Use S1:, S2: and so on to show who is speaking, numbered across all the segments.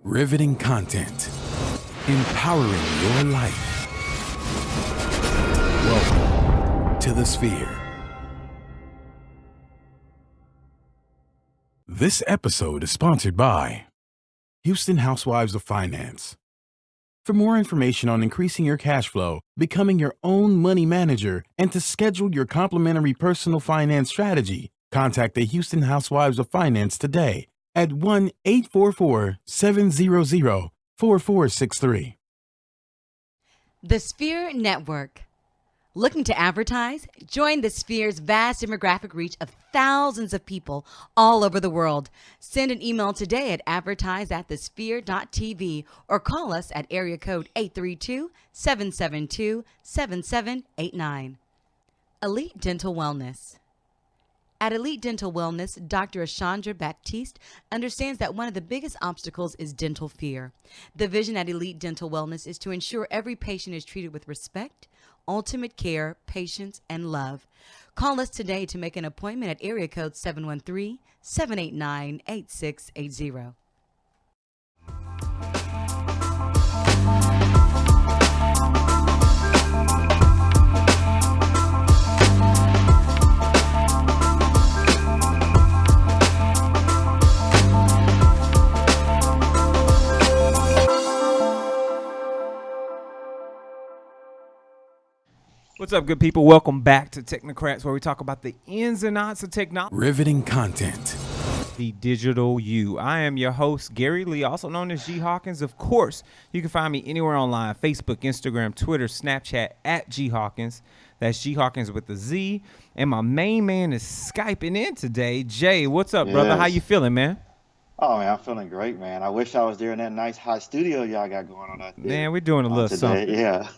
S1: Riveting content. Empowering your life. Welcome to the Sphere. This episode is sponsored by Houston Housewives of Finance. For more information on increasing your cash flow, becoming your own money manager, and to schedule your complimentary personal finance strategy, contact the Houston Housewives of Finance today at 1-844-700-4463.
S2: The Sphere Network. Looking to advertise? Join the Sphere's vast demographic reach of thousands of people all over the world. Send an email today at advertise@thesphere.tv or call us at area code 832-772-7789. Elite Dental Wellness. At Elite Dental Wellness, Dr. Ashandra Baptiste understands that one of the biggest obstacles is dental fear. The vision at Elite Dental Wellness is to ensure every patient is treated with respect, ultimate care, patience, and love. Call us today to make an appointment at area code 713-789-8680.
S3: What's up, good people? Welcome back to Technocrats, where we talk about the ins and outs of technology.
S1: Riveting content.
S3: The digital you. I am your host, Gary Lee, also known as G Hawkins. Of course, you can find me anywhere online: Facebook, Instagram, Twitter, Snapchat, at G Hawkins. That's G Hawkins with a Z. And my main man is Skyping in today. Jay, what's up, brother? How you feeling, man?
S4: Oh, man, I'm feeling great, man. I wish I was there in that nice hot studio y'all got going on out there.
S3: Man, we're doing a little
S4: today.
S3: something.
S4: Yeah.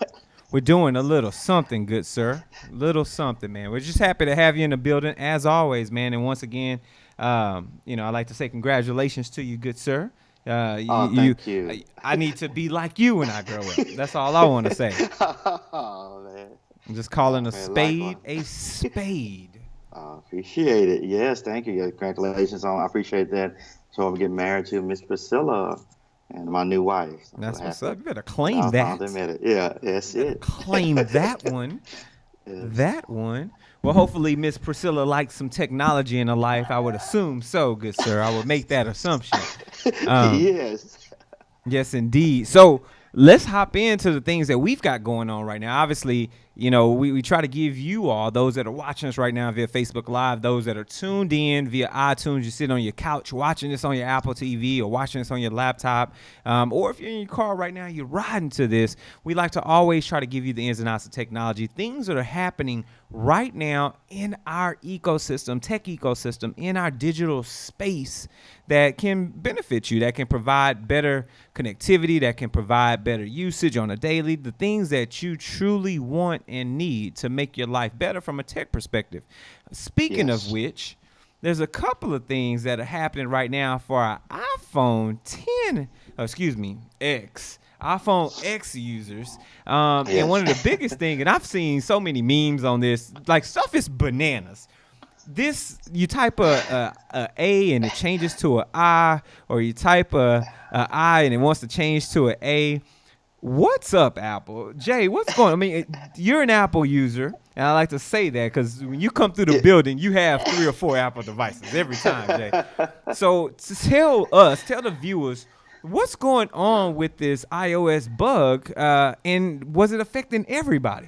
S3: We're doing a little something, good sir. Little something, man. We're just happy to have you in the building, as always, man. And once again, I'd like to say congratulations to you, good sir.
S4: Thank you.
S3: I need to be like you when I grow up. That's all I want to say.
S4: Oh, man.
S3: I'm just calling a spade
S4: likewise.
S3: a spade.
S4: Appreciate it. Yes, thank you. Congratulations I appreciate that. So I'm getting married to Miss Priscilla and my new wife. So
S3: That's what's
S4: happy.
S3: up. You better claim that.
S4: Yeah, that's it.
S3: Claim that one.
S4: Yes.
S3: That one. Well, hopefully Miss Priscilla likes some technology in her life. I would assume so, good sir. I would make that assumption.
S4: Yes.
S3: Yes, indeed. So let's hop into the things that we've got going on right now. Obviously, we try to give you all, those that are watching us right now via Facebook Live, those that are tuned in via iTunes, you sit on your couch watching this on your Apple TV or watching this on your laptop, or if you're in your car right now, you're riding to this, we like to always try to give you the ins and outs of technology, things that are happening right now in our ecosystem, tech ecosystem, in our digital space that can benefit you, that can provide better connectivity, that can provide better usage on a daily, the things that you truly want and need to make your life better from a tech perspective. Speaking of which, there's a couple of things that are happening right now for our iPhone X users. And one of the biggest things, and I've seen so many memes on this, like stuff is bananas. You type a A and it changes to an I, or you type a I and it wants to change to an A. What's up, Apple? Jay, what's going on? I mean, you're an Apple user, and I like to say that because when you come through the building, you have 3 or 4 Apple devices every time, Jay. So tell the viewers, what's going on with this iOS bug, and was it affecting everybody?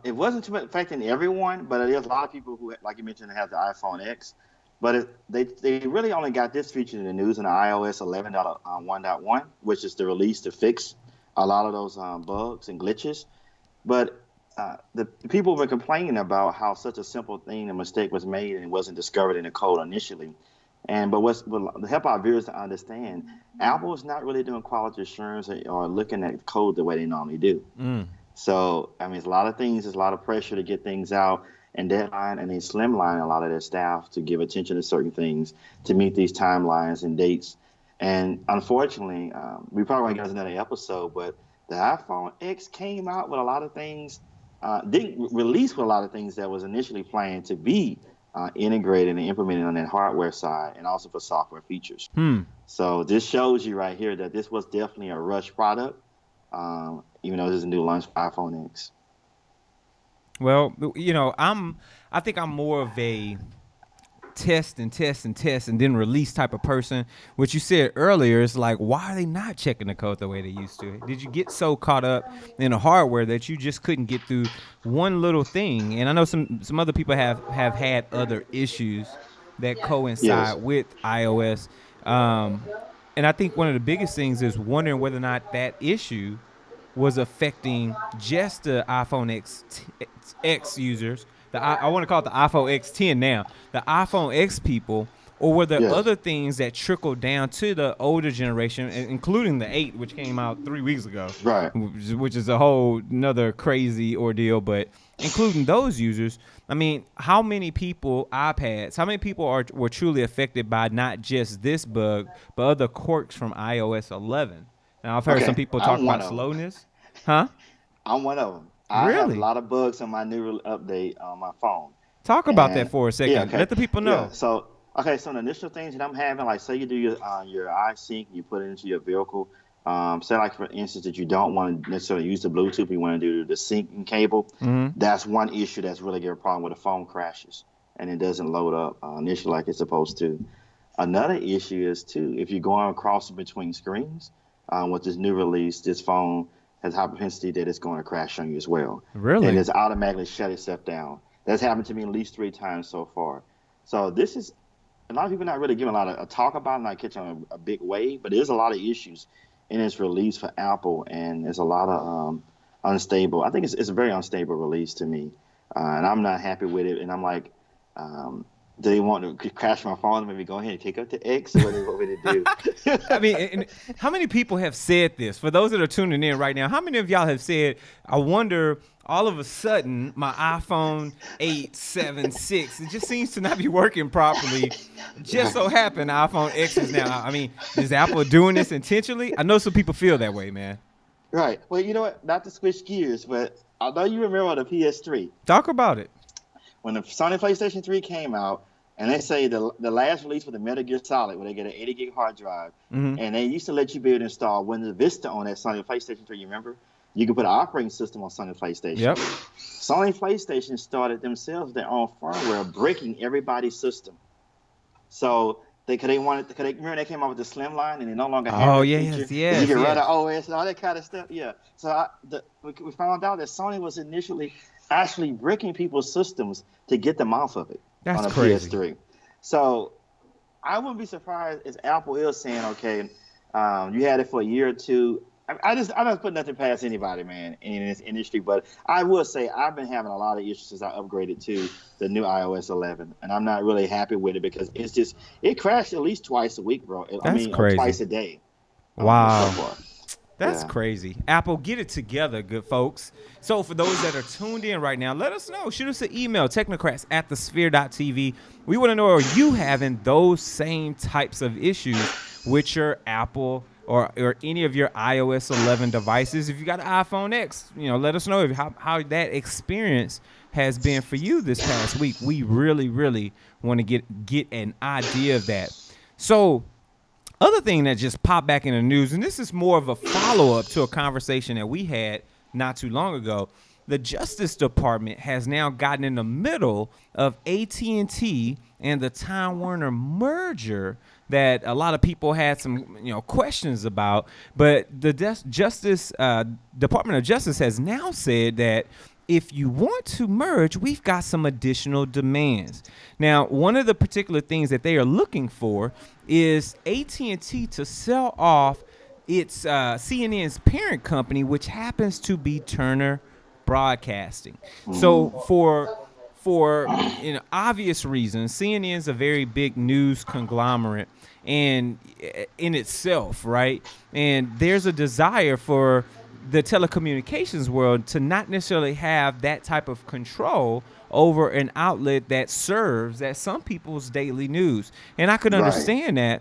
S4: It wasn't too much affecting everyone, but there's a lot of people who, like you mentioned, have the iPhone X. But they really only got this feature in the news in the iOS 11.1.1, which is the release to fix a lot of those bugs and glitches. But the people were complaining about how such a simple thing, a mistake was made and it wasn't discovered in the code initially. But to help our viewers to understand, Apple is not really doing quality assurance or looking at code the way they normally do. So, I mean, it's a lot of things. There's a lot of pressure to get things out and deadline, and they slimline a lot of their staff to give attention to certain things to meet these timelines and dates. And unfortunately, we probably won't get into another episode, but the iPhone X came out with a lot of things, didn't release with a lot of things that was initially planned to be integrated and implemented on that hardware side, and also for software features. So this shows you right here that this was definitely a rush product, even though this is a new launch for iPhone X.
S3: Well, I think I'm more of a test and test and test and then release type of person. What you said earlier is like, why are they not checking the code the way they used to? Did you get so caught up in the hardware that you just couldn't get through one little thing? And I know some other people have had other issues that
S4: Yes.
S3: coincide with iOS. And I think one of the biggest things is wondering whether or not that issue was affecting just the iPhone X users. I want to call it the iPhone X10 now. The iPhone X people, or were there
S4: Yes.
S3: other things that trickled down to the older generation, including the 8, which came out 3 weeks ago,
S4: Right.
S3: which is a whole another crazy ordeal. But including those users, I mean, how many people iPads? How many people were truly affected by not just this bug, but other quirks from iOS 11? Now I've heard some
S4: Okay.
S3: people talk
S4: I'm one
S3: about
S4: of them.
S3: slowness, huh?
S4: I'm one of them. I have a
S3: Really?
S4: lot of bugs on my new update on my phone.
S3: Talk about that
S4: And
S3: for a
S4: yeah,
S3: second.
S4: okay,
S3: Let the people
S4: yeah.
S3: know.
S4: So okay, so the initial things that I'm having, like say you do your iSync, you put it into your vehicle. Say like for instance that you don't want to necessarily use the Bluetooth, you want to do the syncing cable. That's one issue that's really a problem where the phone crashes and it doesn't load up initially like it's supposed to. Another issue is too if you're going across between screens. With this new release, this phone has high propensity that it's going to crash on you as well, and
S3: Really?
S4: it's automatically shut itself down. That's happened to me at least 3 times so far. So this is a lot of people not really giving a lot of talk about, it, not catching a big wave, but there's a lot of issues in its release for Apple, and there's a lot of unstable. I think it's a very unstable release to me, and I'm not happy with it. And I'm like, um, do they want to crash my phone? Maybe go ahead and take up the X, or what do they want me to do?
S3: I mean, and how many people have said this? For those that are tuning in right now, how many of y'all have said, I wonder, all of a sudden, my iPhone 8, 7, 6, it just seems to not be working properly. Just so happened, iPhone X is now. I mean, is Apple doing this intentionally? I know some people feel that way, man.
S4: Right. Well, you know what? Not to switch gears, but I know you remember the PS3
S3: Talk about it.
S4: when the Sony PlayStation 3 came out, and they say the last release for the Metal Gear Solid, where they get an 80 gig hard drive, and they used to let you be able to install Windows Vista on that Sony PlayStation 3. You remember? You could put an operating system on Sony PlayStation.
S3: Yep.
S4: Sony PlayStation started themselves their own firmware, breaking everybody's system. So they remember they came out with the Slim line, and they no longer had
S3: Oh,
S4: that
S3: yes,
S4: feature.
S3: yes,
S4: You can run
S3: yes.
S4: an OS and all that kind of stuff. Yeah. So we found out that Sony was initially actually breaking people's systems to get them off of it
S3: That's
S4: on a
S3: crazy.
S4: PS3. So I wouldn't be surprised if Apple is saying, okay, you had it for a year or two. I don't put nothing past anybody, man, in this industry. But I will say I've been having a lot of issues since I upgraded to the new iOS 11, and I'm not really happy with it because it crashed at least twice a week, bro.
S3: That's
S4: Or
S3: crazy.
S4: twice a day.
S3: Wow.
S4: So far.
S3: That's
S4: Yeah.
S3: crazy. Apple, get it together, good folks. So for those that are tuned in right now, let us know. Shoot us an email, technocrats@thesphere.tv. We want to know, are you having those same types of issues with your Apple or any of your iOS 11 devices? If you got an iPhone X, let us know how that experience has been for you this past week. We really, really want to get an idea of that. So other thing that just popped back in the news, and this is more of a follow-up to a conversation that we had not too long ago. The Justice Department has now gotten in the middle of AT&T and the Time Warner merger that a lot of people had some questions about. But the Department of Justice has now said that if you want to merge, we've got some additional demands. Now, one of the particular things that they are looking for is AT&T to sell off its CNN's parent company, which happens to be Turner Broadcasting. So for obvious reasons, CNN's a very big news conglomerate and in itself, right? And there's a desire for the telecommunications world to not necessarily have that type of control over an outlet that serves at some people's daily news. And I could understand that.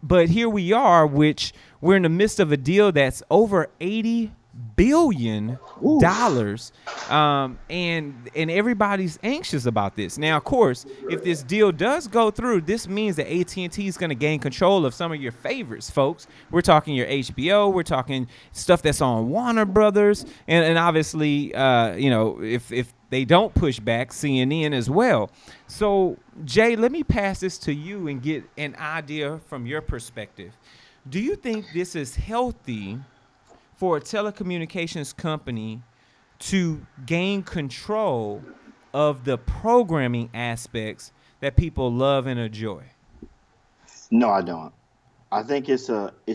S3: But here we are, which we're in the midst of a deal that's over $80 billion
S4: Oof.
S3: dollars, and everybody's anxious about this. Now, of course, if this deal does go through, this means that AT&T is going to gain control of some of your favorites, folks. We're talking your HBO, we're talking stuff that's on Warner Brothers, and obviously, if they don't push back, CNN as well. So, Jay, let me pass this to you and get an idea from your perspective. Do you think this is healthy for a telecommunications company to gain control of the programming aspects that people love and enjoy?
S4: No, I don't. I think it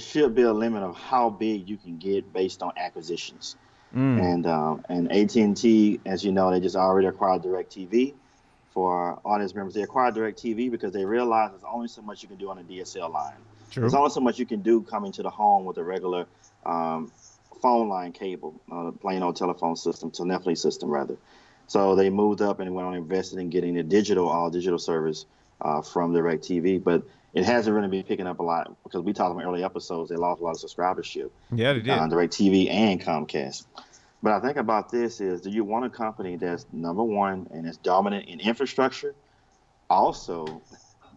S4: should be a limit of how big you can get based on acquisitions. And AT&T, as you know, they just already acquired DirecTV. For our audience members, they acquired DirecTV because they realized there's only so much you can do on a DSL line. There's only so much you can do coming to the home with a regular phone line cable, plain old telephone system, telephony system rather. So they moved up and went on and invested in getting a all digital service from DirecTV, but it hasn't really been picking up a lot because we talked about early episodes. They lost a lot of subscribership.
S3: Yeah, they did.
S4: DirecTV and Comcast. But I think about this is, do you want a company that's number one and is dominant in infrastructure, also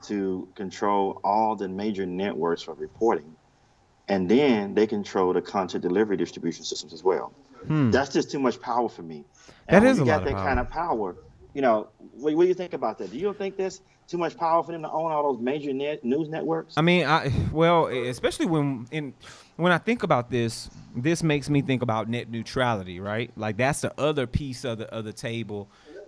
S4: to control all the major networks for reporting, and then they control the content delivery distribution systems as well? That's just too much power for me.
S3: That
S4: And when
S3: is
S4: you
S3: a
S4: got
S3: lot of
S4: that
S3: power.
S4: kind of power, what do you think about that? Do you think that's too much power for them to own all those major news networks?
S3: I mean, especially when I think about this makes me think about net neutrality, right? Like that's the other piece of the table,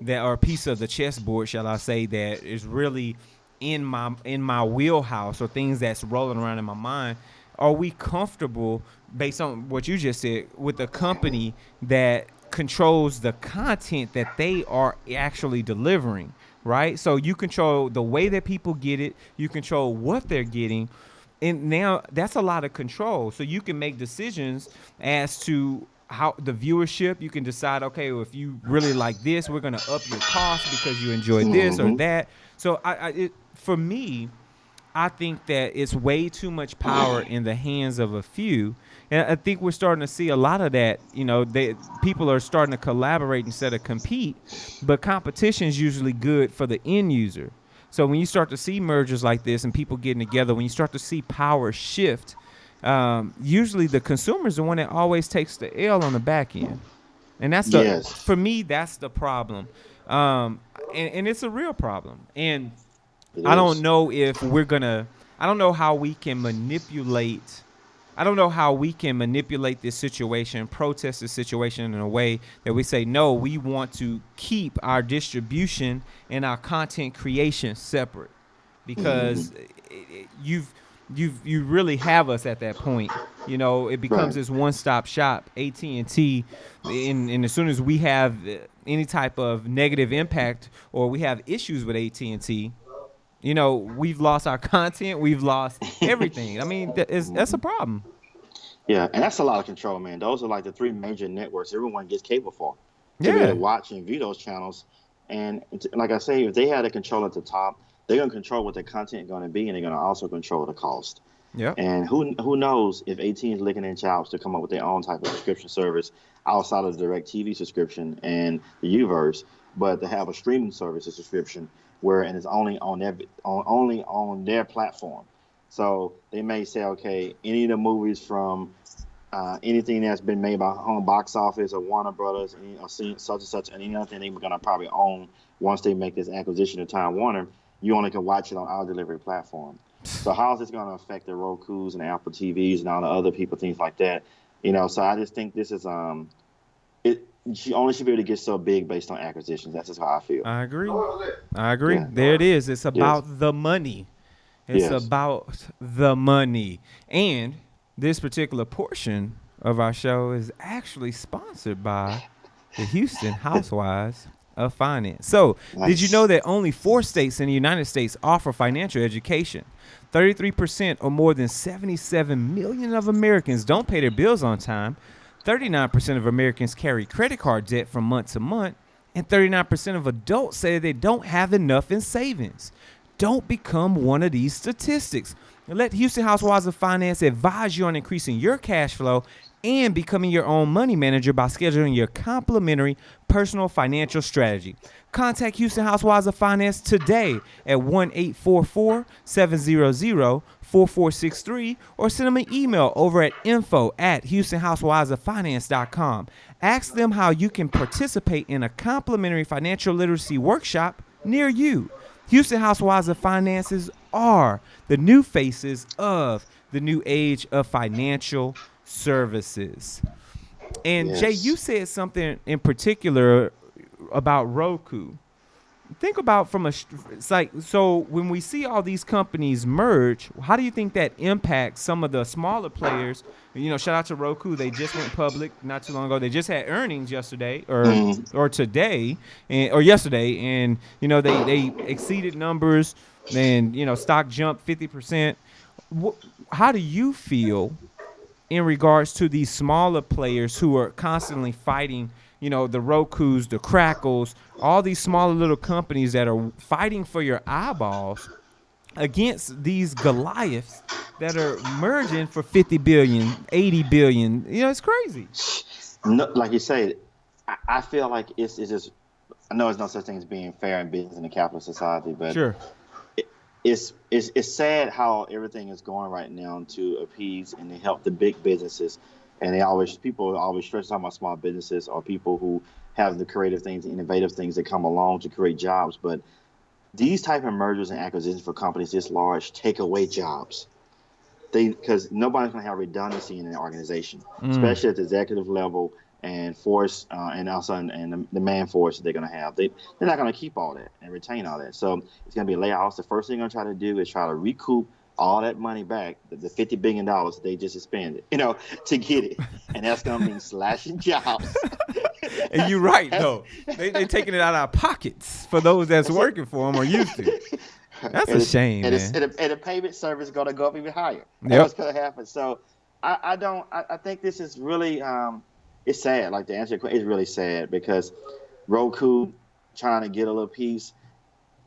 S3: or piece of the chessboard, shall I say, that is really in my wheelhouse, or things that's rolling around in my mind. Are we comfortable, based on what you just said, with a company that controls the content that they are actually delivering, right? So you control the way that people get it, you control what they're getting, and now that's a lot of control. So you can make decisions as to how the viewership. You can decide, okay, well, if you really like this, we're going to up your cost because you enjoy this or that. So for me, I think that it's way too much power in the hands of a few. And I think we're starting to see a lot of that. People are starting to collaborate instead of compete, but competition is usually good for the end user. So when you start to see mergers like this and people getting together, when you start to see power shift, usually the consumer is the one that always takes the L on the back end. And that's for me, that's the problem. And it's a real problem. And I don't know I don't know how we can manipulate this situation, protest this situation in a way that we say, no, we want to keep our distribution and our content creation separate, because you really have us at that point. It becomes this one-stop shop, AT&T, and as soon as we have any type of negative impact or we have issues with AT&T, we've lost our content, we've lost everything. I mean, that's a problem.
S4: Yeah, and that's a lot of control, man. Those are like the three major networks everyone gets cable for, to be able to watch and view those channels. And like I say, if they had a control at the top, they're going to control what the content is going to be, and they're going to also control the cost.
S3: Yeah.
S4: And who knows if AT&T is licking their chops to come up with their own type of subscription service outside of the DirecTV subscription and the Uverse, but to have a streaming service, a subscription, and it's only on their platform. So they may say, okay, any of the movies from anything that's been made by home box office or Warner Brothers or such and such, and any other thing they're going to probably own once they make this acquisition of Time Warner, you only can watch it on our delivery platform. So how is this going to affect the Rokus and the Apple TVs and all the other people, things like that? So I just think this is she only should be able to get so big based on acquisitions. That's just how I feel.
S3: I agree.
S4: Yeah.
S3: There it is. It's about the money. It's about the money. And this particular portion of our show is actually sponsored by the Houston Housewives of Finance. So, Did you know that only 4 states in the United States offer financial education? 33%, or more than 77 million of Americans, don't pay their bills on time. 39% of Americans carry credit card debt from month to month, and 39% of adults say they don't have enough in savings. Don't become one of these statistics. Let Houston Housewives of Finance advise you on increasing your cash flow and becoming your own money manager by scheduling your complimentary personal financial strategy. Contact Houston Housewives of Finance today at 1-844-700-4463 or send them an email over at info@houstonhousewivesoffinance.com. Ask them how you can participate in a complimentary financial literacy workshop near you. Houston Housewives of Finances are the new faces of the new age of financial services. And Jay, you said something in particular about Roku. Think about it's like, so when we see all these companies merge, how do you think that impacts some of the smaller players? Shout out to Roku. They just went public not too long ago. They just had earnings yesterday or today or yesterday. And, they exceeded numbers and, stock jumped 50%. How do you feel in regards to these smaller players who are constantly fighting, the Rokus, the Crackles, all these smaller little companies that are fighting for your eyeballs against these Goliaths that are merging for 50 billion, 80 billion? It's crazy.
S4: No, like you say, I feel like it's just, I know there's no such thing as being fair in business in a capitalist society, but
S3: sure.
S4: It's sad how everything is going right now to appease and to help the big businesses. And people always stress talking about small businesses or people who have the creative things, the innovative things that come along to create jobs. But these type of mergers and acquisitions for companies this large take away jobs. Because nobody's going to have redundancy in an organization, especially at the executive level and force, and also and the man force that they're going to have. They're not going to keep all that and retain all that. So it's going to be layoffs. The first thing they're going to try to do is try to recoup all that money back, the $50 billion they just expended, to get it. And that's going to mean slashing jobs.
S3: And you're right, though. They're taking it out of our pockets for those that's working for them or used to. That's a shame, man.
S4: And the payment service is going to go up even higher. That's what's going to happen. So I think this is really, it's sad. Like, to answer your question, it's really sad because Roku trying to get a little piece.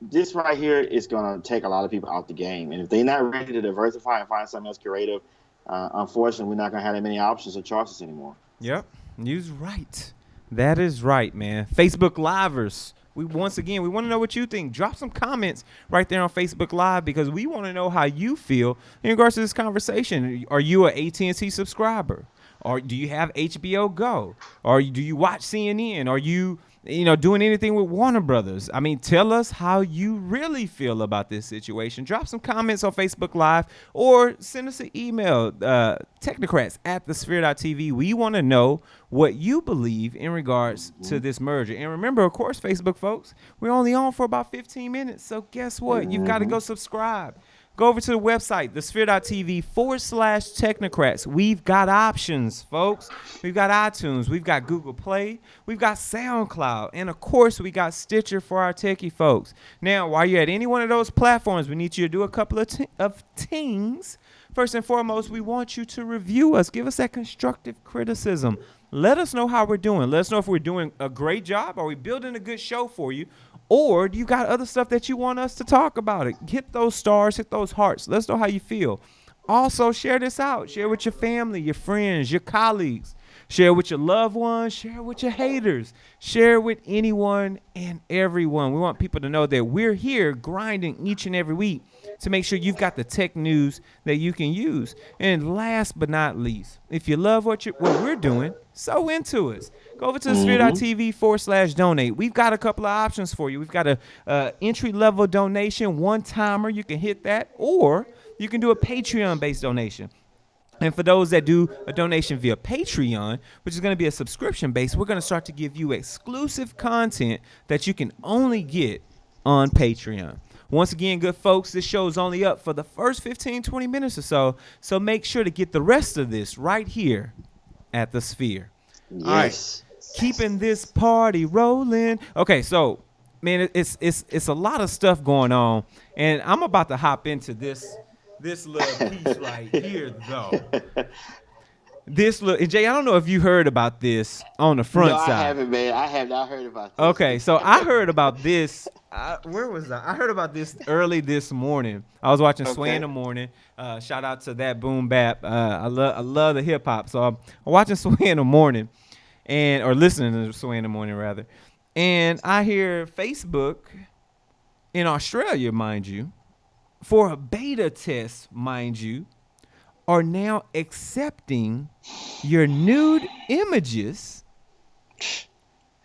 S4: This right here is going to take a lot of people out the game. And if they're not ready to diversify and find something else creative, unfortunately, we're not going to have that many options or choices anymore.
S3: Yep. You're right. That is right, man. Facebook Livers. Once again, we want to know what you think. Drop some comments right there on Facebook Live because we want to know how you feel in regards to this conversation. Are you an AT&T subscriber? Or do you have HBO Go? Or do you watch CNN? Are you doing anything with Warner Brothers? I mean, tell us how you really feel about this situation. Drop some comments on Facebook Live or send us an email, Technocrats@thesphere.tv. We want to know what you believe in regards to this merger. And remember, of course, Facebook folks, we're only on for about 15 minutes. So guess what? You've got to go subscribe. Go over to the website, thesphere.tv/Technocrats. We've got options, folks. We've got iTunes. We've got Google Play. We've got SoundCloud. And, of course, we got Stitcher for our techie folks. Now, while you're at any one of those platforms, we need you to do a couple of things. First and foremost, we want you to review us. Give us that constructive criticism. Let us know how we're doing. Let us know if we're doing a great job. Are we building a good show for you? Or do you got other stuff that you want us to talk about? Hit those stars, hit those hearts. Let us know how you feel. Also, share this out. Share with your family, your friends, your colleagues. Share with your loved ones. Share with your haters. Share with anyone and everyone. We want people to know that we're here grinding each and every week to make sure you've got the tech news that you can use. And last but not least, if you love what we're doing, so into us. Go over to sphere.tv/donate. We've got a couple of options for you. We've got a entry-level donation, one-timer. You can hit that, or you can do a Patreon-based donation. And for those that do a donation via Patreon, which is going to be a subscription-based, we're going to start to give you exclusive content that you can only get on Patreon. Once again, good folks, this show is only up for the first 15, 20 minutes or so. So make sure to get the rest of this right here at the Sphere.
S4: Yes.
S3: All right. Keeping this party rolling. Okay, so, man, it's a lot of stuff going on. And I'm about to hop into this little piece right here, though. this look, and Jay, I don't know if you heard about this on the front
S4: No,
S3: side.
S4: I haven't, man. I have not heard about this.
S3: Okay, so I heard about this. Where was I? I heard about this early this morning. I was watching Sway in the Morning. Shout out to that Boom Bap. I love the hip hop. So I'm watching Sway in the Morning, or listening to Sway in the Morning rather, and I hear Facebook in Australia, mind you, for a beta test, mind you, are now accepting your nude images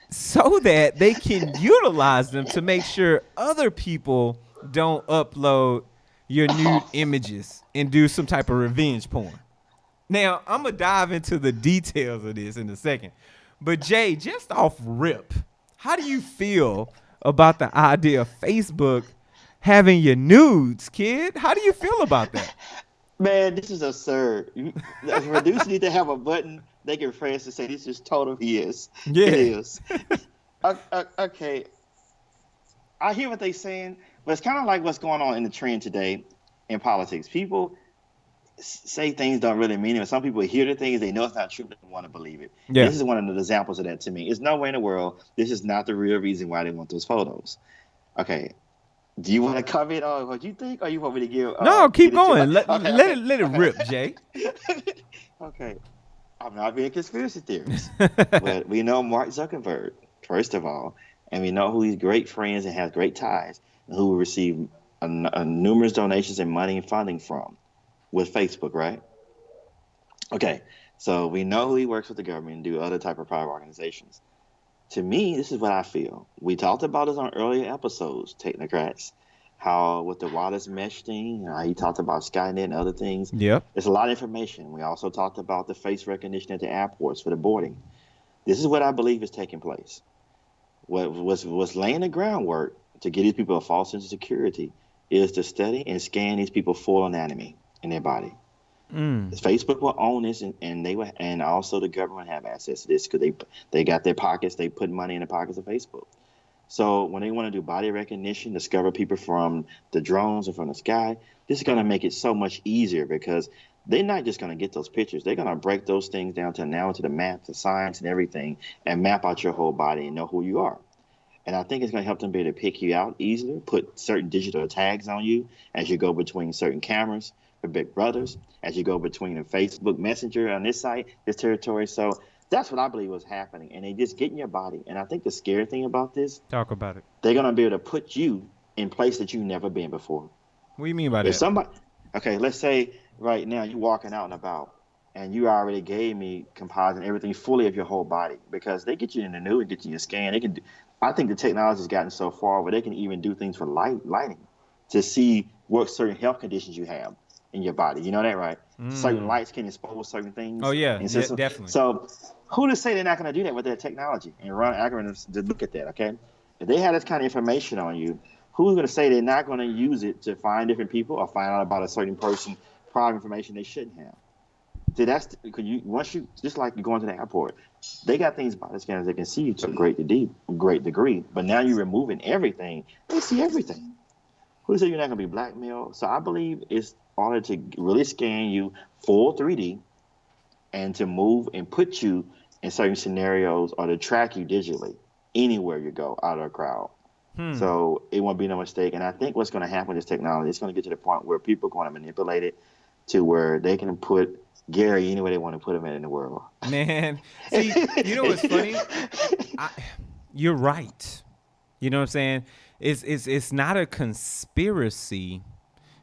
S3: so that they can utilize them to make sure other people don't upload your nude images and do some type of revenge porn. Now, I'm going to dive into the details of this in a second. But Jay, just off rip, how do you feel about the idea of Facebook having your nudes, kid? How do you feel about that?
S4: Man, this is absurd. The producer need to have a button they can press to say this is total BS.
S3: Yeah.
S4: It is. Okay. I hear what they're saying, but it's kind of like what's going on in the trend today in politics. People say things don't really mean it. Some people hear the things, they know it's not true, but they want to believe it.
S3: Yeah.
S4: This is one of the examples of that to me. It's no way in the world. This is not the real reason why they want those photos. Okay. Do you want to comment on what you think, or you want me to give?
S3: No, keep going. Let it
S4: okay.
S3: rip, Jay.
S4: Okay. I'm not being conspiracy theorist, but we know Mark Zuckerberg, first of all, and we know who he's great friends and has great ties, and who will receive numerous donations and money and funding from with Facebook, right? Okay. So we know who he works with the government and do other type of private organizations. To me, this is what I feel. We talked about this on earlier episodes, Technocrats, how with the wireless mesh thing, he talked about Skynet and other things.
S3: Yep.
S4: There's a lot of information. We also talked about the face recognition at the airports for the boarding. This is what I believe is taking place. What was laying the groundwork to give these people a false sense of security is to study and scan these people's full anatomy in their body. Facebook will own this, and they will, and also the government have access to this because they got their pockets. They put money in the pockets of Facebook. So when they want to do body recognition, discover people from the drones or from the sky, this is going to make it so much easier because they're not just going to get those pictures. They're going to break those things down to the math, the science, and everything, and map out your whole body and know who you are. And I think it's going to help them be able to pick you out easier, put certain digital tags on you as you go between certain cameras for Big Brothers, as you go between a Facebook Messenger on this site, this territory. So that's what I believe was happening. And they just get in your body. And I think the scary thing about this,
S3: Talk about it.
S4: they're going to be able to put you in place that you've never been before.
S3: What do you mean by
S4: If
S3: that?
S4: somebody, okay, let's say right now you're walking out and about, and you already gave me composite everything fully of your whole body, because they get you in the nude and get you in your scan. They can do, I think the technology has gotten so far where they can even do things for lighting to see what certain health conditions you have in your body. You know that, right? Certain lights can expose certain things.
S3: Oh, yeah,
S4: definitely. So who to say they're not going to do that with their technology and run algorithms to look at that, okay? If they have this kind of information on you, who's going to say they're not going to use it to find different people or find out about a certain person, private information they shouldn't have? See, that's because once you, just like you going to the airport, they got things body scanners that can see you to a great degree, but now you're removing everything. They see everything. Who said you're not going to be blackmailed? So I believe it's order to really scan you full 3D and to move and put you in certain scenarios or to track you digitally anywhere you go out of a crowd. So it won't be no mistake. And I think what's going to happen with this technology, it's going to get to the point where people are going to manipulate it to where they can put Gary anywhere they want to put him in the world.
S3: Man, see, you know what's funny? You're right. You know what I'm saying? It's not a conspiracy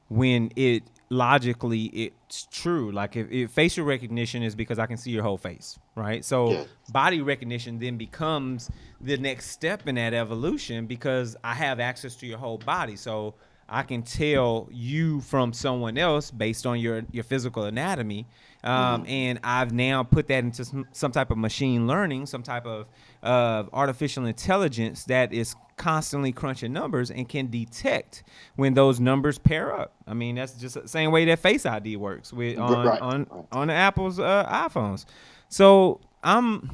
S3: when it logically it's true. Like if facial recognition is because I can see your whole face, right? So body recognition then becomes the next step in that evolution because I have access to your whole body. So I can tell you from someone else based on your physical anatomy. And I've now put that into some type of machine learning, some type of artificial intelligence that is constantly crunching numbers and can detect when those numbers pair up. I mean, that's just the same way that Face ID works with on the Apple's iPhones. So I'm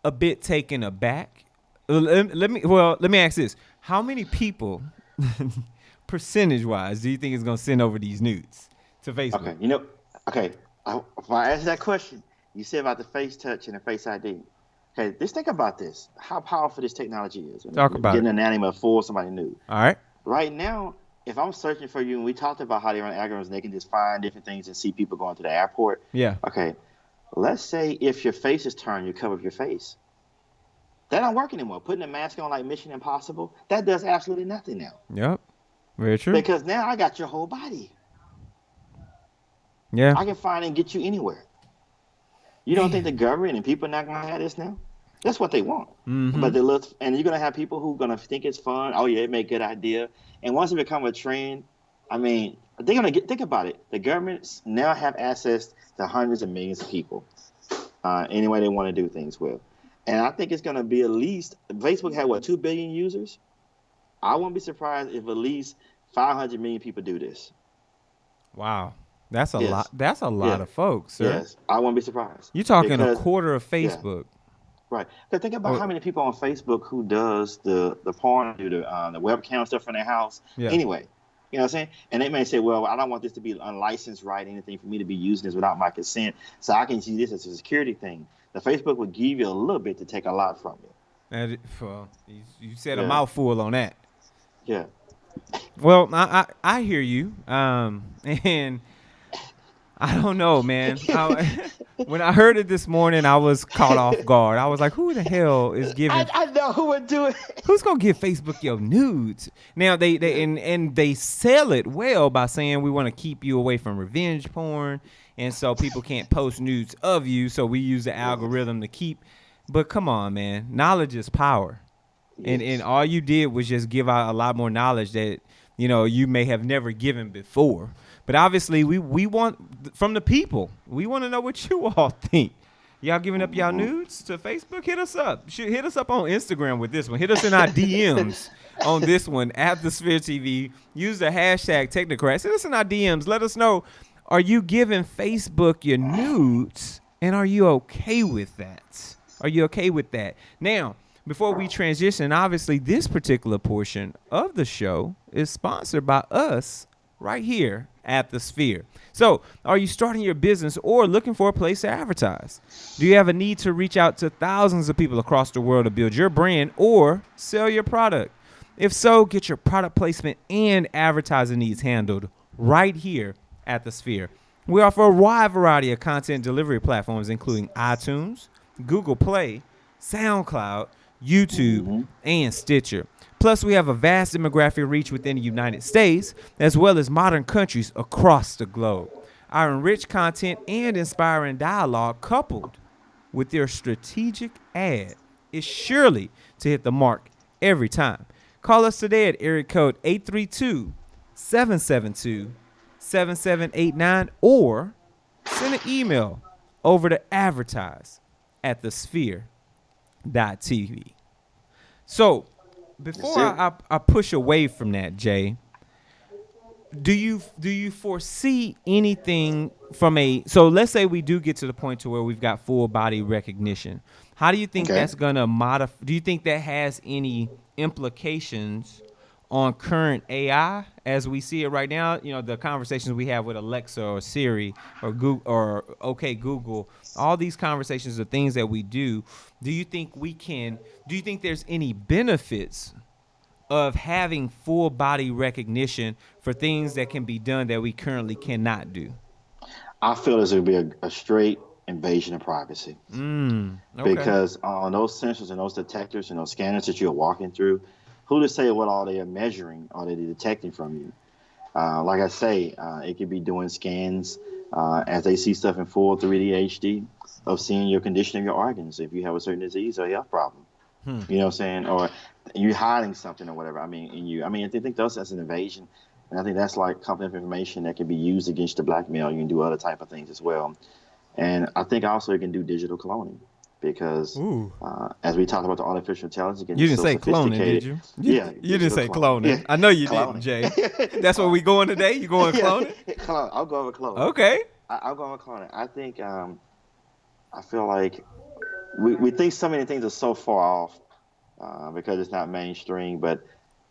S3: a bit taken aback. Let me ask this. How many people, percentage-wise, do you think is going to send over these nudes to Facebook?
S4: Okay, Okay, if I answer that question, you said about the face touch and the face ID. Okay, just think about this: how powerful this technology is.
S3: Talk about
S4: Getting
S3: it.
S4: a name for somebody new.
S3: All right.
S4: Right now, if I'm searching for you, and we talked about how they run algorithms, and they can just find different things and see people going to the airport.
S3: Yeah.
S4: Okay, let's say if your face is turned, you cover your face. That don't work anymore. Putting a mask on like Mission Impossible, that does absolutely nothing now.
S3: Yep. Very true.
S4: Because now I got your whole body.
S3: Yeah.
S4: I can find and get you anywhere. You don't think
S3: Man.
S4: the government and people are not gonna have this now? That's what they want.
S3: Mm-hmm.
S4: But they look, and you're gonna have people who are gonna think it's fun. Oh yeah, it make a good idea. And once it become a trend, I mean, they're gonna get. Think about it. The governments now have access to hundreds of millions of people. Any way they want to do things with. And I think it's gonna be at least Facebook had what 2 billion users. I won't be surprised if at least 500 million people do this.
S3: Wow. That's a lot.
S4: Yes,
S3: That's a lot
S4: yeah,
S3: of folks, sir.
S4: yes. I won't be surprised
S3: You're talking a
S4: because
S3: quarter of
S4: yeah.
S3: Facebook.
S4: Right. Because think about
S3: Or
S4: how many people on Facebook who does the porn, do the webcam stuff from their house.
S3: yeah.
S4: Anyway, you know what I'm saying? And they may say, well, I don't want this to be unlicensed, right? Anything for me to be using this without my consent. So I can see this as a security thing. The Facebook would give you a little bit to take a lot from you.
S3: And well, you said a
S4: Yeah.
S3: mouthful on that.
S4: Yeah.
S3: Well, I hear you. And I don't know, man. When I heard it this morning, I was caught off guard. I was like, who the hell is giving
S4: I know who would do it.
S3: who's gonna give Facebook your nudes? Now and they sell it well by saying we want to keep you away from revenge porn, and so people can't post nudes of you. So we use the algorithm to keep. But come on, man, knowledge is power, and
S4: Yes.
S3: all you did was just give out a lot more knowledge that you may have never given before. But obviously, we want from the people. We want to know what you all think. Y'all giving up y'all nudes to Facebook? Hit us up. Hit us up on Instagram with this one. Hit us in our DMs on this one at the Sphere TV. Use the hashtag Technocrats. Hit us in our DMs. Let us know, are you giving Facebook your nudes? And are you okay with that? Are you okay with that? Now, before we transition, obviously this particular portion of the show is sponsored by us right here at the Sphere. So, are you starting your business or looking for a place to advertise? Do you have a need to reach out to thousands of people across the world to build your brand or sell your product? If so, get your product placement and advertising needs handled right here at the Sphere. We offer a wide variety of content delivery platforms, including iTunes, Google Play, SoundCloud, YouTube, and Stitcher. Plus, we have a vast demographic reach within the United States, as well as modern countries across the globe. Our enriched content and inspiring dialogue, coupled with their strategic ad, is surely to hit the mark every time. Call us today at area code 832-772-7789 or send an email over to advertise@thesphere.tv. So, before I push away from that, Jay, do you foresee anything from so let's say we do get to the point to where we've got full body recognition. How do you think that's gonna modify? Do you think that has any implications on current AI as we see it right now? The conversations we have with Alexa or Siri or Google or OK Google, all these conversations are things that we do. Do you think there's any benefits of having full body recognition for things that can be done that we currently cannot do?
S4: I feel there's going to be a straight invasion of privacy.
S3: Okay.
S4: Because on those sensors and those detectors and those scanners that you're walking through, who to say what all they are measuring or they're detecting from you? Like I say, it could be doing scans as they see stuff in full 3D HD of seeing your condition of your organs, if you have a certain disease or health problem. You know what I'm saying? Or you're hiding something or whatever. I think that's an invasion. And I think that's like confidential information that can be used against the blackmail. You can do other type of things as well. And I think also you can do digital cloning because as we talked about the artificial intelligence,
S3: you didn't say cloning, did you?
S4: Yeah,
S3: you didn't say cloning.
S4: Yeah.
S3: I know you
S4: Cloning.
S3: didn't, Jay. That's where we going today. You going cloning?
S4: Clone. I'll go with cloning.
S3: Okay.
S4: I'll go with cloning. I think I feel like we think so many things are so far off because it's not mainstream, but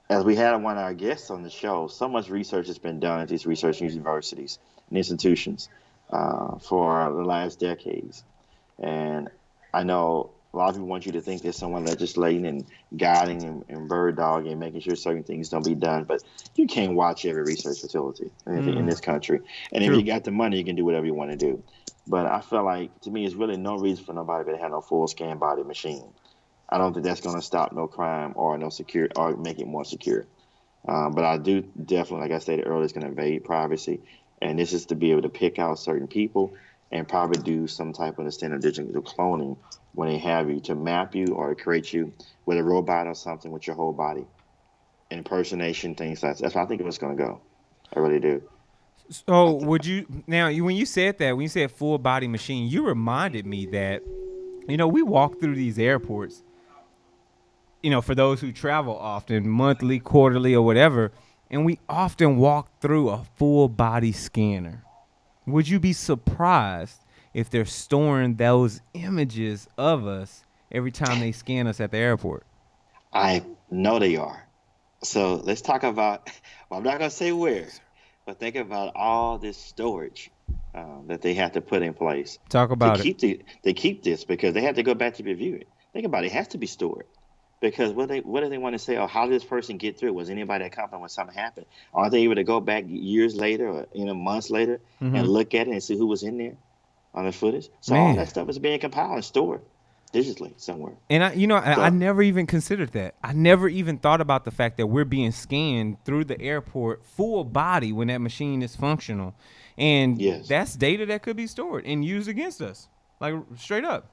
S4: as we had one of our guests on the show, so much research has been done at these research universities and institutions for the last decades. And I know a lot of people want you to think there's someone legislating and guiding and bird dogging and making sure certain things don't be done. But you can't watch every research facility in this country. And if you
S3: True.
S4: got the money, you can do whatever you want to do. But I feel like, to me, it's really no reason for nobody to have no full scan body machine. I don't think that's going to stop no crime or no secure or make it more secure. But I do definitely, like I stated earlier, it's going to invade privacy. And this is to be able to pick out certain people and probably do some type of standard digital cloning when they have you to map you or create you with a robot or something with your whole body. Impersonation, things like that. That's why I think it was going to go. I really do.
S3: So would you now when you said that, when you said full body machine, you reminded me that, we walk through these airports, for those who travel often, monthly, quarterly, or whatever, and we often walk through a full body scanner. Would you be surprised if they're storing those images of us every time they scan us at the airport?
S4: I know they are. So let's talk about, well, I'm not going to say where, but think about all this storage that they have to put in place
S3: Talk
S4: to
S3: about it.
S4: keep this because they have to go back to review it. Think about it. It has to be stored. Because what do they want to say? Oh, how did this person get through? Was anybody at company when something happened? Are they able to go back years later or months later and look at it and see who was in there on the footage? So all
S3: Man.
S4: that stuff is being compiled and stored digitally somewhere.
S3: And I
S4: So
S3: never even considered that. I never even thought about the fact that we're being scanned through the airport full body when that machine is functional. And
S4: yes,
S3: that's data that could be stored and used against us. Like straight up.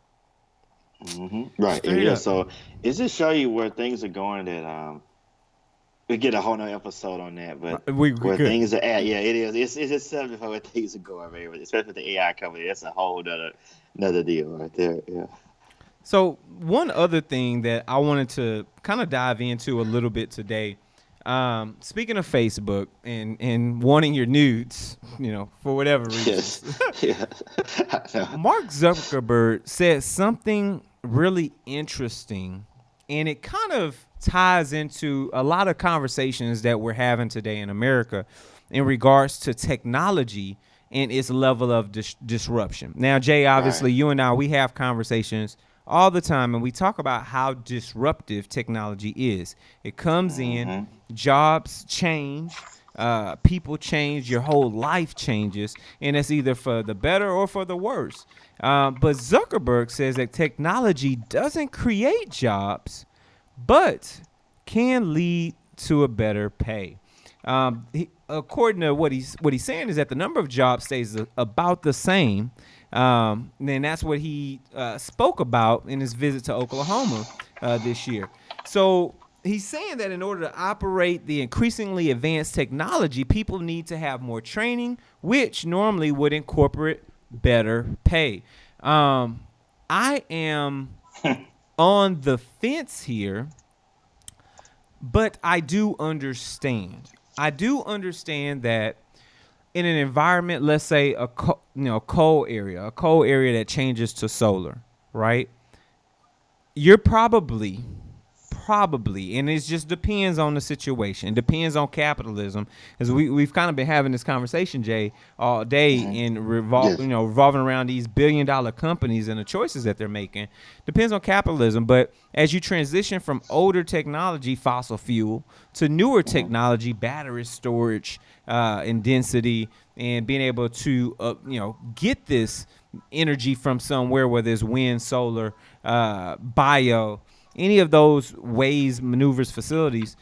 S4: right,
S3: Straight
S4: yeah.
S3: up.
S4: So it just show you where things are going. That we get a whole nother episode on that, but
S3: We
S4: where
S3: could.
S4: things are at, yeah, it is. It's just something for where things are going, man. Especially with the AI coming, that's a whole another deal right there. Yeah.
S3: So one other thing that I wanted to kind of dive into a little bit today, speaking of Facebook and wanting your nudes, for whatever
S4: Yes.
S3: reasons,
S4: Yeah. I know.
S3: Mark Zuckerberg said something really interesting, and it kind of ties into a lot of conversations that we're having today in America in regards to technology and its level of disruption. Now, Jay,
S4: Right.
S3: obviously, you and I, we have conversations all the time, and we talk about how disruptive technology is. It comes in, jobs change, people change, your whole life changes, and it's either for the better or for the worse. But Zuckerberg says that technology doesn't create jobs, but can lead to a better pay. According to what he's saying is that the number of jobs stays about the same. And that's what he spoke about in his visit to Oklahoma this year. So he's saying that in order to operate the increasingly advanced technology, people need to have more training, which normally would incorporate better pay. I am on the fence here, but I do understand. I do understand that in an environment, let's say a coal area that changes to solar, right? You're probably, and it just depends on the situation. It depends on capitalism, as we've kind of been having this conversation, Jay, all day in
S4: Yes.
S3: revolving around these billion-dollar companies and the choices that they're making. Depends on capitalism, but as you transition from older technology, fossil fuel, to newer technology, battery storage, and density, and being able to get this energy from somewhere, whether it's wind, solar, bio, any of those ways, maneuvers, facilities,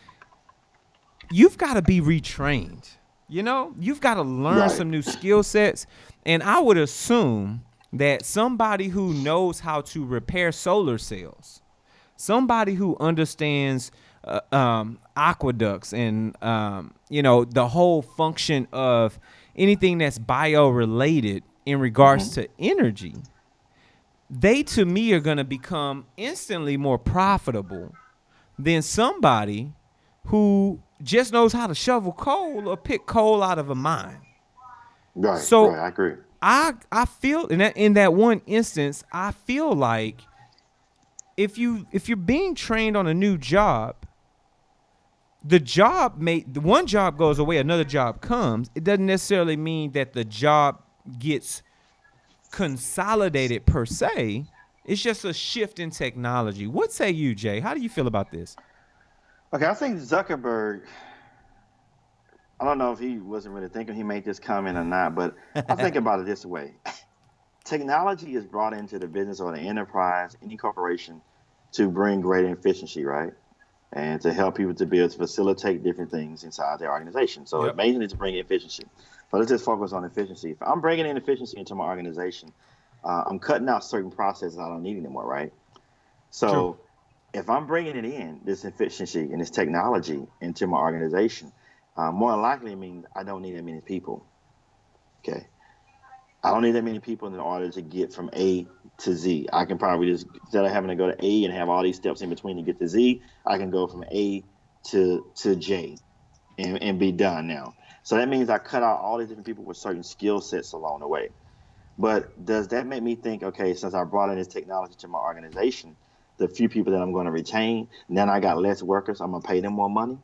S3: you've got to be retrained. You've got to learn
S4: Right.
S3: some new skill sets. And I would assume that somebody who knows how to repair solar cells, somebody who understands aqueducts and the whole function of anything that's bio related in regards to energy, they to me are going to become instantly more profitable than somebody who just knows how to shovel coal or pick coal out of a mine.
S4: Right.
S3: So
S4: Right. I agree.
S3: I feel in that one instance, I feel like if you're being trained on a new job, the one job goes away, another job comes. It doesn't necessarily mean that the job gets consolidated per se. It's just a shift in technology. What say you, Jay? How do you feel about this?
S4: Okay, I think Zuckerberg, I don't know if he wasn't really thinking he made this comment or not, but I think about it this way. Technology is brought into the business or the enterprise, any corporation, to bring greater efficiency, right? And to help people to be able to facilitate different things inside their organization. So
S3: Yep.
S4: mainly to bring efficiency. But let's just focus on efficiency. If I'm bringing in efficiency into my organization, I'm cutting out certain processes I don't need anymore, right?
S3: True.
S4: So if I'm bringing it in, this efficiency and this technology into my organization, more than likely it means I don't need that many people. Okay. I don't need that many people in order to get from A to Z. I can probably just, instead of having to go to A and have all these steps in between to get to Z, I can go from A to J and be done now. So that means I cut out all these different people with certain skill sets along the way. But does that make me think, okay, since I brought in this technology to my organization, the few people that I'm going to retain, then I got less workers, I'm going to pay them more money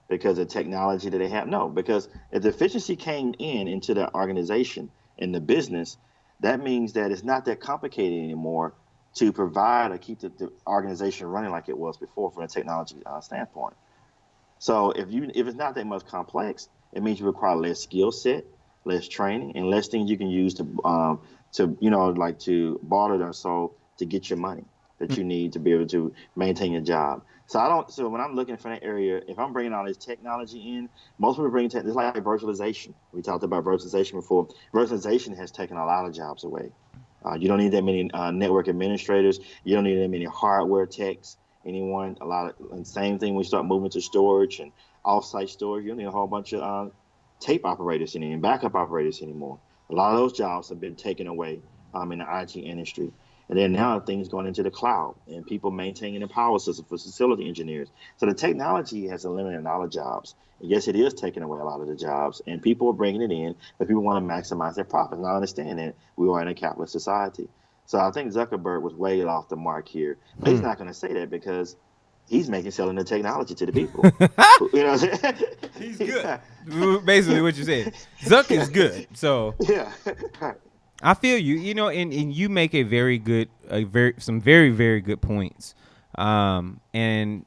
S4: because of technology that they have? No, because if the efficiency came into the organization, in the business, that means that it's not that complicated anymore to provide or keep the organization running like it was before from a technology standpoint. So if it's not that much complex, it means you require less skill set, less training, and less things you can use to barter or so to get your money that you need to be able to maintain your job. So when I'm looking for that area, if I'm bringing all this technology in, most people bring it's like virtualization. We talked about virtualization before. Virtualization has taken a lot of jobs away. You don't need that many network administrators. You don't need that many hardware techs. Anyone, and same thing when you start moving to storage and off-site storage. You don't need a whole bunch of tape operators and backup operators anymore. A lot of those jobs have been taken away in the IT industry. And then now things going into the cloud and people maintaining the power system for facility engineers. So the technology has eliminated a lot of jobs. And yes, it is taking away a lot of the jobs, and people are bringing it in, but people want to maximize their profits. And I understand that we are in a capitalist society. So I think Zuckerberg was way off the mark here. But he's not going to say that because he's selling the technology to the people. You know what I'm saying?
S3: He's good. Basically what you said. Zuck is good. So
S4: Yeah.
S3: I feel you. You know, and you make some very, very good points. And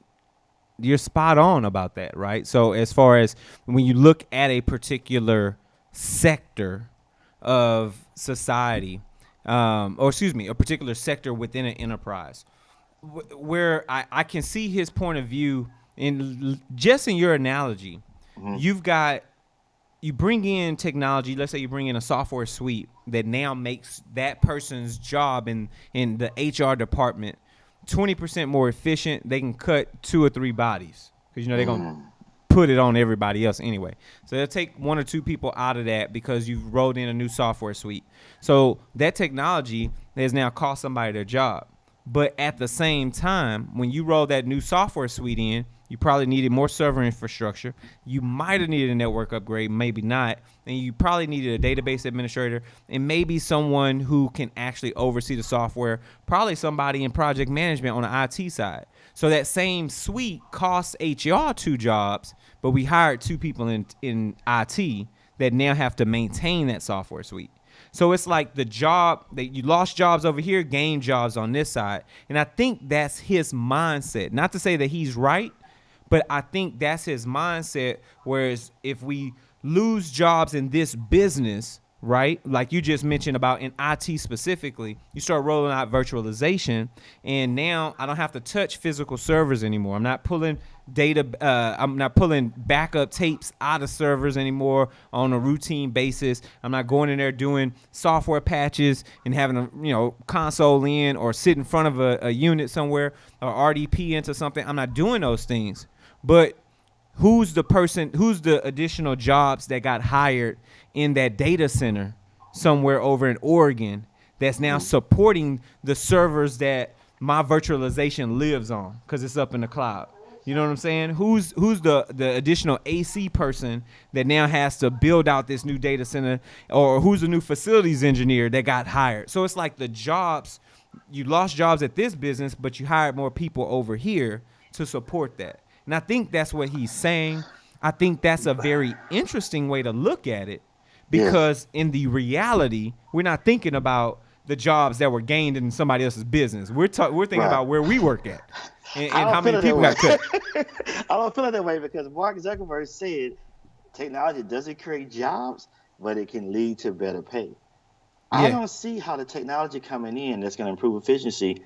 S3: you're spot on about that, right? So as far as when you look at a particular sector of society, a particular sector within an enterprise, where I can see his point of view just in your analogy.
S4: Mm-hmm.
S3: You bring in technology. Let's say you bring in a software suite that now makes that person's job in the HR department 20% more efficient. They can cut 2 or 3 bodies because they're gonna put it on everybody else anyway. So they'll take 1 or 2 people out of that because you've rolled in a new software suite. So that technology has now cost somebody their job. But at the same time, when you roll that new software suite in, you probably needed more server infrastructure. You might have needed a network upgrade, maybe not. And you probably needed a database administrator and maybe someone who can actually oversee the software, probably somebody in project management on the IT side. So that same suite costs HR 2 jobs, but we hired 2 people in IT that now have to maintain that software suite. So it's like the job that you lost jobs over here, gained jobs on this side. And I think that's his mindset. Not to say that he's right, but I think that's his mindset. Whereas if we lose jobs in this business, right, like you just mentioned about in IT specifically, you start rolling out virtualization, and now I don't have to touch physical servers anymore. I'm not pulling I'm not pulling backup tapes out of servers anymore on a routine basis. I'm not going in there doing software patches and having a console in or sit in front of a unit somewhere or RDP into something. I'm not doing those things. But who's the additional jobs that got hired in that data center somewhere over in Oregon that's now supporting the servers that my virtualization lives on because it's up in the cloud? You know what I'm saying? Who's the additional AC person that now has to build out this new data center, or who's the new facilities engineer that got hired? So it's like the jobs, you lost jobs at this business, but you hired more people over here to support that. And I think that's what he's saying. I think that's a very interesting way to look at it because in the reality, we're not thinking about the jobs that were gained in somebody else's business. We're thinking
S4: Right.
S3: about where we work at and
S4: I
S3: how
S4: don't feel
S3: many
S4: it that
S3: people
S4: way.
S3: got cut.
S4: I don't feel it that way because Mark Zuckerberg said technology doesn't create jobs, but it can lead to better pay. I
S3: Yeah.
S4: don't see how the technology coming in that's going to improve efficiency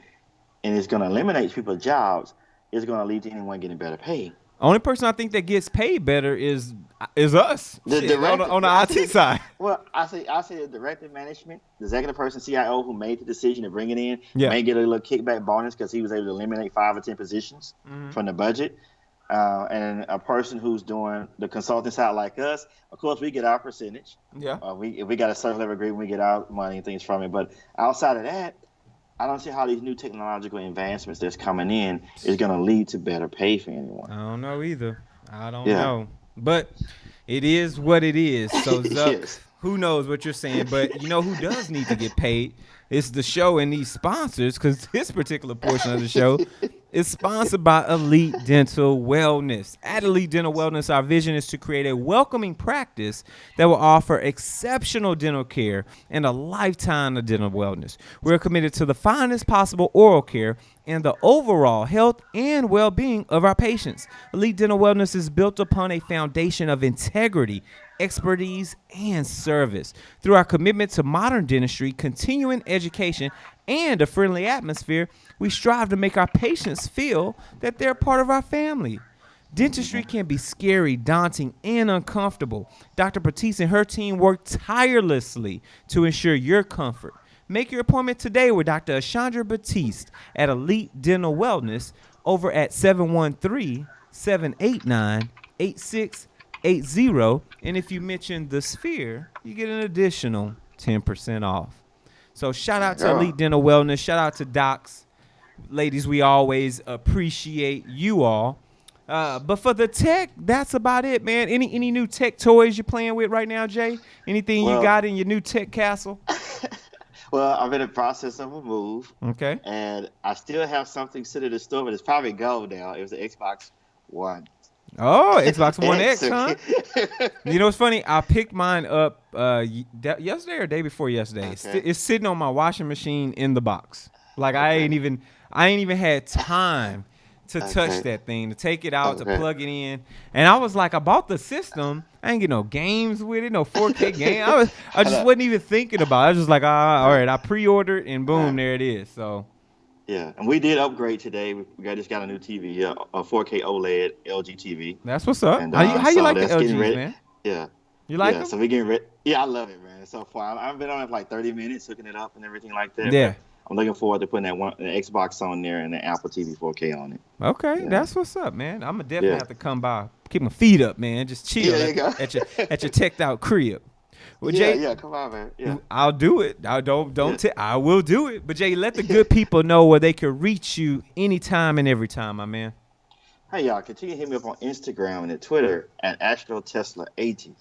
S4: and it's going to eliminate people's jobs is going to lead to anyone getting better pay.
S3: Only person I think that gets paid better is us.
S4: The
S3: Shit, on
S4: director,
S3: the IT side.
S4: well, I say the director of management, the executive person, CIO who made the decision to bring it in,
S3: Yeah.
S4: may get a little kickback bonus because he was able to eliminate 5 or 10 positions from the budget. And a person who's doing the consulting side like us, of course, we get our percentage.
S3: Yeah.
S4: If we got a certain level agreement, we get our money and things from it. But outside of that, I don't see how these new technological advancements that's coming in is going to lead to better pay for anyone.
S3: I don't know either. I don't
S4: Yeah.
S3: know. But it is what it is. So Zuck,
S4: Yes.
S3: who knows what you're saying? But you know who does need to get paid? It's the show and these sponsors, because this particular portion of the show is sponsored by Elite Dental Wellness. At Elite Dental Wellness, our vision is to create a welcoming practice that will offer exceptional dental care and a lifetime of dental wellness. We're committed to the finest possible oral care and the overall health and well-being of our patients. Elite Dental Wellness is built upon a foundation of integrity, expertise, and service. Through our commitment to modern dentistry, continuing education, and a friendly atmosphere, we strive to make our patients feel that they're part of our family. Dentistry can be scary, daunting, and uncomfortable. Dr. Patisse and her team work tirelessly to ensure your comfort. Make your appointment today with Dr. Ashandra Batiste at Elite Dental Wellness over at 713-789-8680. And if you mention the Sphere, you get an additional 10% off. So shout out to Elite Dental Wellness. Shout out to Docs. Ladies, we always appreciate you all. But for the tech, that's about it, man. Any new tech toys you're playing with right now, Jay? Anything you got in your new tech castle?
S4: Well, I'm in the process of a move.
S3: Okay.
S4: And I still have something sitting in the store, but it's probably gone now. It was the Xbox One.
S3: Oh, Xbox One X, huh? You know what's funny? I picked mine up yesterday or day before yesterday.
S4: Okay.
S3: It's sitting on my washing machine in the box. Like I ain't even had time to touch that thing, to take it out, to plug it in. And I was like, I bought the system. I ain't get no games with it, no 4K game. I just wasn't even thinking about it. I was just like, all right, I pre-ordered and boom, there it is. So
S4: yeah, and we did upgrade today. We just got a new TV, a 4K OLED LG TV.
S3: That's what's up.
S4: And,
S3: how you
S4: so
S3: like the
S4: that's getting
S3: LGs,
S4: ready.
S3: man?
S4: Yeah.
S3: You like them?
S4: So we getting ready. Yeah, I love it, man. So far, I've been on it for like 30 minutes, hooking it up and everything like that.
S3: Yeah.
S4: I'm looking forward to putting the Xbox on there and the Apple TV 4K on it.
S3: Okay,
S4: Yeah.
S3: That's what's up, man. I'm gonna definitely have to come by, keep my feet up, man. Just chill
S4: There you go.
S3: at your teched out crib. Well,
S4: Yeah,
S3: Jay,
S4: come on, man. Yeah.
S3: I'll do it. I will do it. But Jay, let the good people know where they can reach you anytime and every time, my man.
S4: Hey, y'all, continue to hit me up on Instagram and at Twitter at AstroTesla80.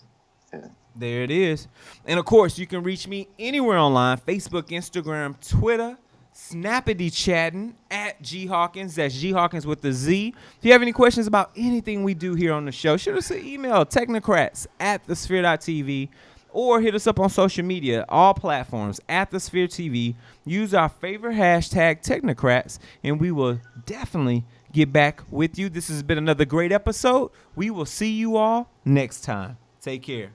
S4: Yeah.
S3: There it is. And of course, you can reach me anywhere online: Facebook, Instagram, Twitter, Snappity chatting at G Hawkins. That's G Hawkins with the Z. If you have any questions about anything we do here on the show, shoot us an email, technocrats@thesphere.tv, or hit us up on social media, all platforms, at the Sphere TV. Use our favorite hashtag, Technocrats, and we will definitely get back with you. This has been another great episode. We will see you all next time. Take care.